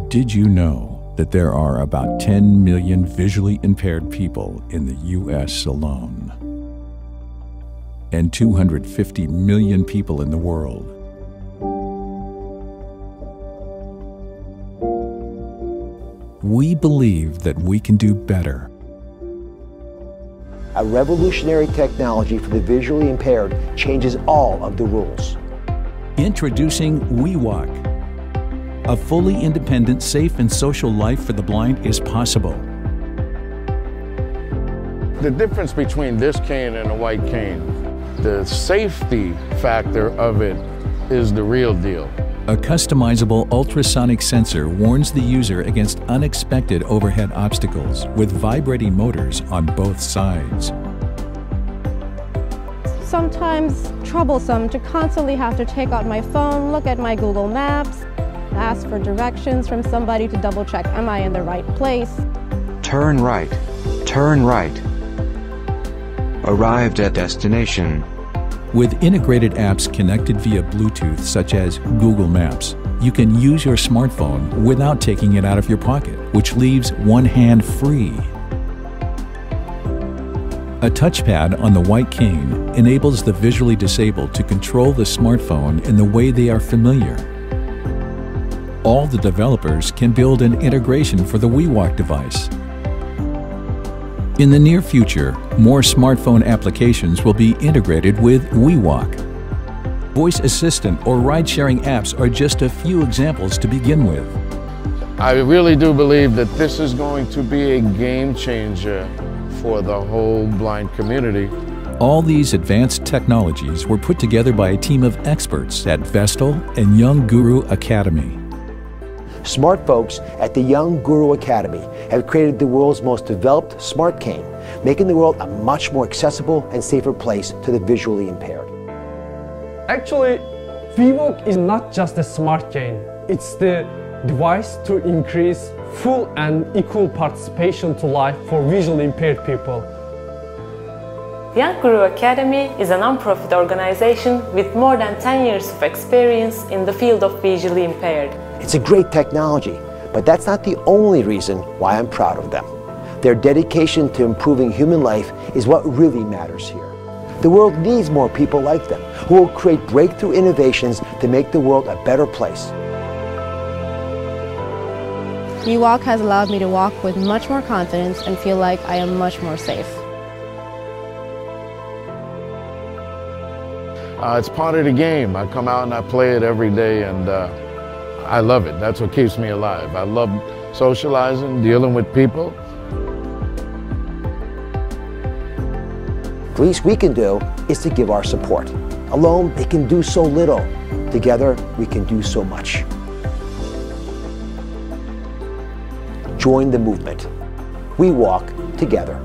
Did you know that there are about 10 million visually impaired people in the U.S. alone? And 250 million people in the world. We believe that we can do better. A revolutionary technology for the visually impaired changes all of the rules. Introducing WeWALK. A fully independent, safe, and social life for the blind is possible. The difference between this cane and a white cane, the safety factor of it is the real deal. A customizable ultrasonic sensor warns the user against unexpected overhead obstacles with vibrating motors on both sides. Sometimes troublesome to constantly have to take out my phone, look at my Google Maps, ask for directions from somebody to double check, am I in the right place? Turn right. Turn right. Arrived at destination. With integrated apps connected via Bluetooth, such as Google Maps, you can use your smartphone without taking it out of your pocket, which leaves one hand free. A touchpad on the white cane enables the visually disabled to control the smartphone in the way they are familiar. All the developers can build an integration for the WeWALK device. In the near future, more smartphone applications will be integrated with WeWALK. Voice assistant or ride-sharing apps are just a few examples to begin with. I really do believe that this is going to be a game changer for the whole blind community. All these advanced technologies were put together by a team of experts at Baston and Young Guru Academy. Smart folks at the Young Guru Academy have created the world's most developed smart cane, making the world a much more accessible and safer place to the visually impaired. Actually, WeWALK is not just a smart cane. It's the device to increase full and equal participation to life for visually impaired people. Young Guru Academy is a non-profit organization with more than 10 years of experience in the field of visually impaired. It's a great technology, but that's not the only reason why I'm proud of them. Their dedication to improving human life is what really matters here. The world needs more people like them, who will create breakthrough innovations to make the world a better place. WeWALK has allowed me to walk with much more confidence and feel like I am much more safe. It's part of the game. I come out and I play it every day, and I love it. That's what keeps me alive. I love socializing, dealing with people. The least we can do is to give our support. Alone, they can do so little. Together, we can do so much. Join the movement. We walk together.